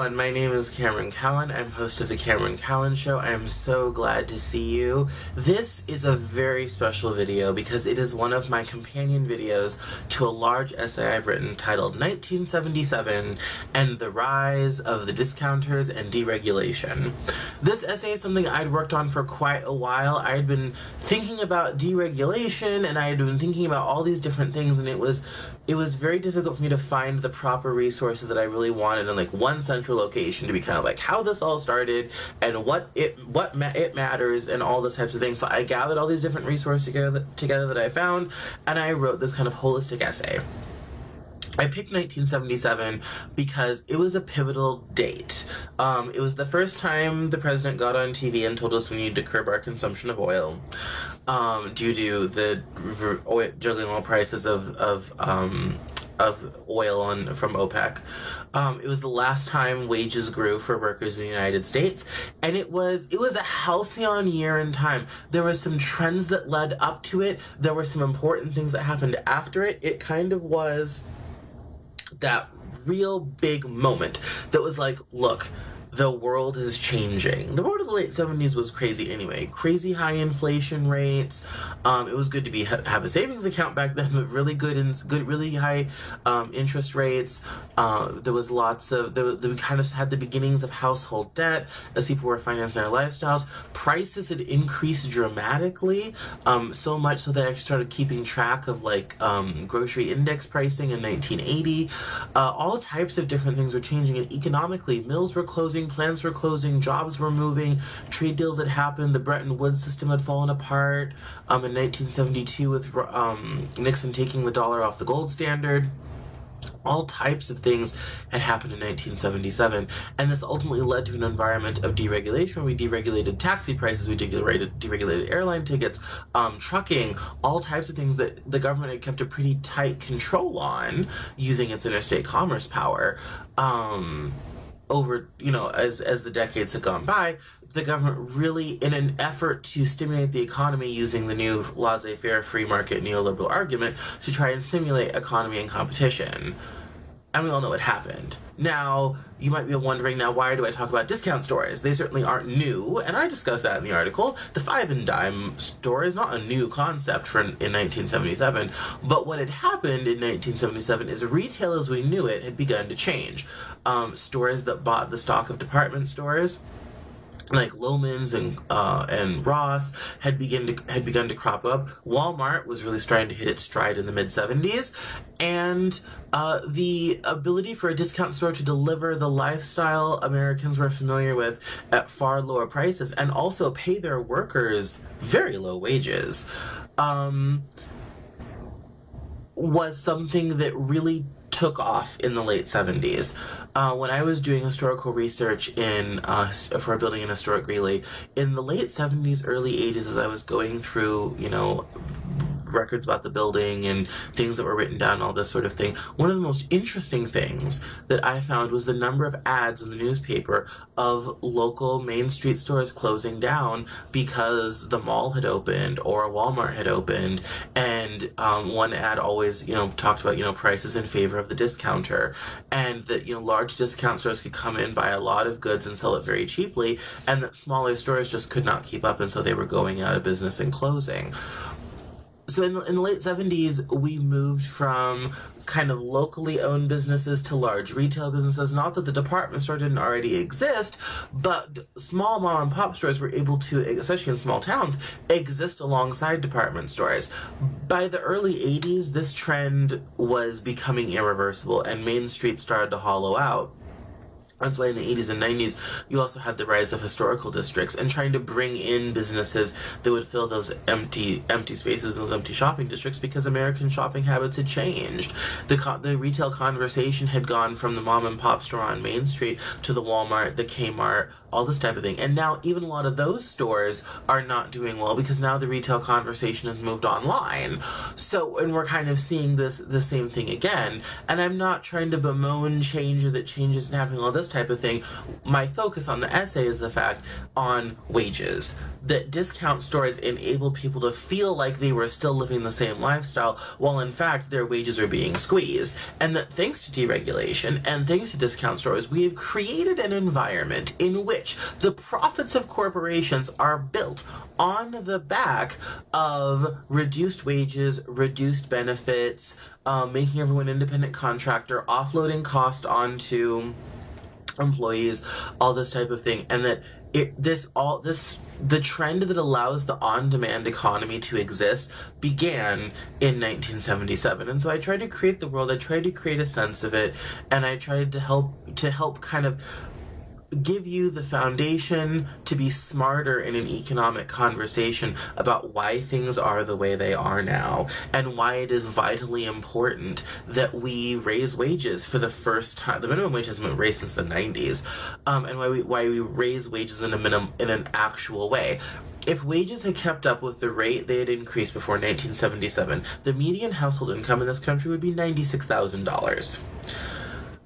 everyone, my name is Cameron Cowan. I'm host of the Cameron Cowan Show. I am so glad to see you. This is a very special video because it is one of my companion videos to a large essay I've written titled 1977 and the Rise of the Discounters and Deregulation. This essay is something I'd worked on for quite a while. I had been thinking about deregulation and I had been thinking about all these different things, and it was very difficult for me to find the proper resources that I really wanted in like one central location to be kind of like how this all started and what it matters and all those types of things. So I gathered all these different resources together that I found, and I wrote this kind of holistic essay. I picked 1977 because it was a pivotal date. It was the first time the president got on TV and told us we need to curb our consumption of oil due to the juggling oil prices of oil from OPEC. It was the last time wages grew for workers in the United States, and it was a halcyon year in time. There were some trends that led up to it. There were some important things that happened after it. It kind of was that real big moment that was like, look, the world is changing. The world of the late 70s was crazy anyway. Crazy high inflation rates. It was good to have a savings account back then, but really really high interest rates. There was lots of, we kind of had the beginnings of household debt as people were financing their lifestyles. Prices had increased dramatically, so much so they actually started keeping track of like grocery index pricing in 1980. All types of different things were changing, and economically, mills were closing, plants were closing, jobs were moving, trade deals had happened, the Bretton Woods system had fallen apart in 1972 with Nixon taking the dollar off the gold standard. All types of things had happened in 1977, and this ultimately led to an environment of deregulation where we deregulated taxi prices, we deregulated airline tickets, trucking, all types of things that the government had kept a pretty tight control on using its interstate commerce power. Over, as the decades had gone by, the government really, in an effort to stimulate the economy using the new laissez-faire free market neoliberal argument, to try and stimulate economy and competition. And we all know what happened. Now, you might be wondering, now why do I talk about discount stores? They certainly aren't new, and I discussed that in the article. The five and dime store is not a new concept in 1977, but what had happened in 1977 is retail as we knew it had begun to change. Stores that bought the stock of department stores, like Loehmann's and Ross, had begun to crop up. Walmart was really starting to hit its stride in the mid-70s, and the ability for a discount store to deliver the lifestyle Americans were familiar with at far lower prices and also pay their workers very low wages was something that really took off in the late 70s. When I was doing historical research for building an historic relay, in the late 70s, early 80s, as I was going through, records about the building and things that were written down, all this sort of thing, one of the most interesting things that I found was the number of ads in the newspaper of local Main Street stores closing down because the mall had opened or a Walmart had opened, and one ad always, talked about, prices in favor of the discounter, and that, large discount stores could come in, buy a lot of goods and sell it very cheaply, and that smaller stores just could not keep up, and so they were going out of business and closing. So in the late 70s, we moved from kind of locally owned businesses to large retail businesses. Not that the department store didn't already exist, but small mom and pop stores were able to, especially in small towns, exist alongside department stores. By the early 80s, this trend was becoming irreversible, and Main Street started to hollow out. That's why in the 80s and 90s, you also had the rise of historical districts and trying to bring in businesses that would fill those empty spaces in those empty shopping districts, because American shopping habits had changed. The retail conversation had gone from the mom and pop store on Main Street to the Walmart, the Kmart, all this type of thing. And now even a lot of those stores are not doing well because now the retail conversation has moved online. So, and we're kind of seeing the same thing again. And I'm not trying to bemoan change or that change isn't happening, all this this type of thing, my focus on the essay is the fact on wages. That discount stores enable people to feel like they were still living the same lifestyle, while in fact their wages are being squeezed. And that thanks to deregulation and thanks to discount stores, we have created an environment in which the profits of corporations are built on the back of reduced wages, reduced benefits, making everyone independent contractor, offloading cost onto employees, all this type of thing. And that the trend that allows the on-demand economy to exist began in 1977. And so I tried to create the world, I tried to create a sense of it, and I tried to help kind of give you the foundation to be smarter in an economic conversation about why things are the way they are now, and why it is vitally important that we raise wages for the first time. The minimum wage hasn't been raised since the 90s, and why we raise wages in an actual way. If wages had kept up with the rate they had increased before 1977, the median household income in this country would be $96,000.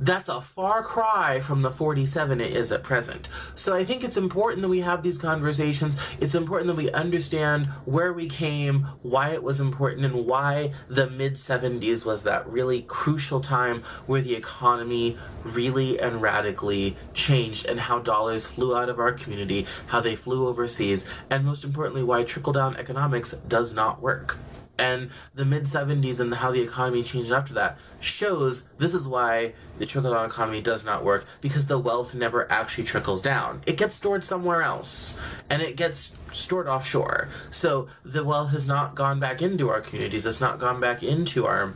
That's a far cry from the 47 it is at present. So I think it's important that we have these conversations. It's important that we understand where we came, why it was important, and why the mid-70s was that really crucial time where the economy really and radically changed, and how dollars flew out of our community, how they flew overseas, and most importantly, why trickle-down economics does not work. And the mid-70s and how the economy changed after that shows this is why the trickle-down economy does not work, because the wealth never actually trickles down. It gets stored somewhere else, and it gets stored offshore. So the wealth has not gone back into our communities. It's not gone back into our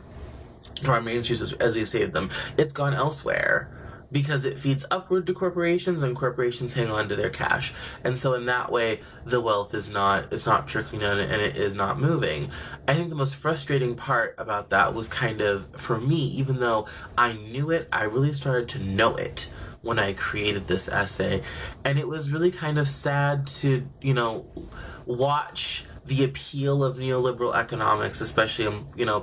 mainstreams as we've saved them. It's gone elsewhere, because it feeds upward to corporations, and corporations hang on to their cash. And so in that way, the wealth is not trickling down, and it is not moving. I think the most frustrating part about that was kind of, for me, even though I knew it, I really started to know it when I created this essay. And it was really kind of sad to, watch the appeal of neoliberal economics, especially,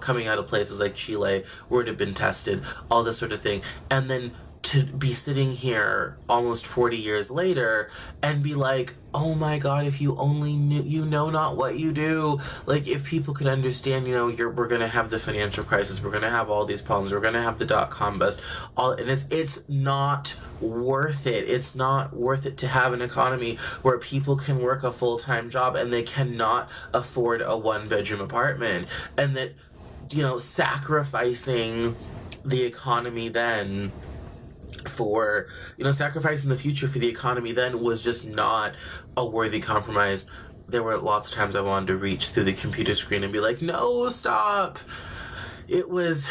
coming out of places like Chile, where it had been tested, all this sort of thing. And then to be sitting here almost 40 years later and be like, oh my God, if you only knew, you know not what you do. Like, if people could understand, we're going to have the financial crisis, we're going to have all these problems, we're going to have the dot-com bust, and it's not worth it. It's not worth it to have an economy where people can work a full-time job and they cannot afford a one-bedroom apartment. And that, sacrificing the economy then for, sacrificing the future for the economy then was just not a worthy compromise. There were lots of times I wanted to reach through the computer screen and be like, no, stop. It was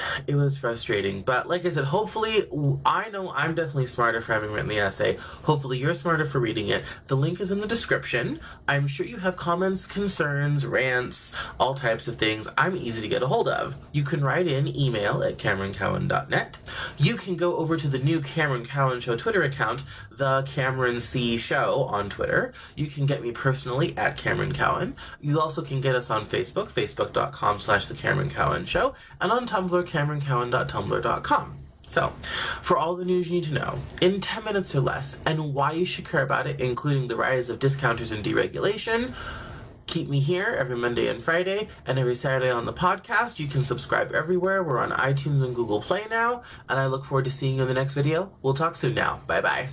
frustrating, but like I said, hopefully, I know I'm definitely smarter for having written the essay. Hopefully you're smarter for reading it. The link is in the description. I'm sure you have comments, concerns, rants, all types of things. I'm easy to get a hold of. You can write in email at CameronCowan.net. You can go over to the new Cameron Cowan Show Twitter account, the Cameron C Show on Twitter. You can get me personally at Cameron Cowan. You also can get us on Facebook, facebook.com/The Cameron Cowan Show, and on Tumblr, CameronCowan.tumblr.com. So, for all the news you need to know, in 10 minutes or less, and why you should care about it, including the rise of discounters and deregulation, keep me here every Monday and Friday, and every Saturday on the podcast. You can subscribe everywhere. We're on iTunes and Google Play now, and I look forward to seeing you in the next video. We'll talk soon now. Bye-bye.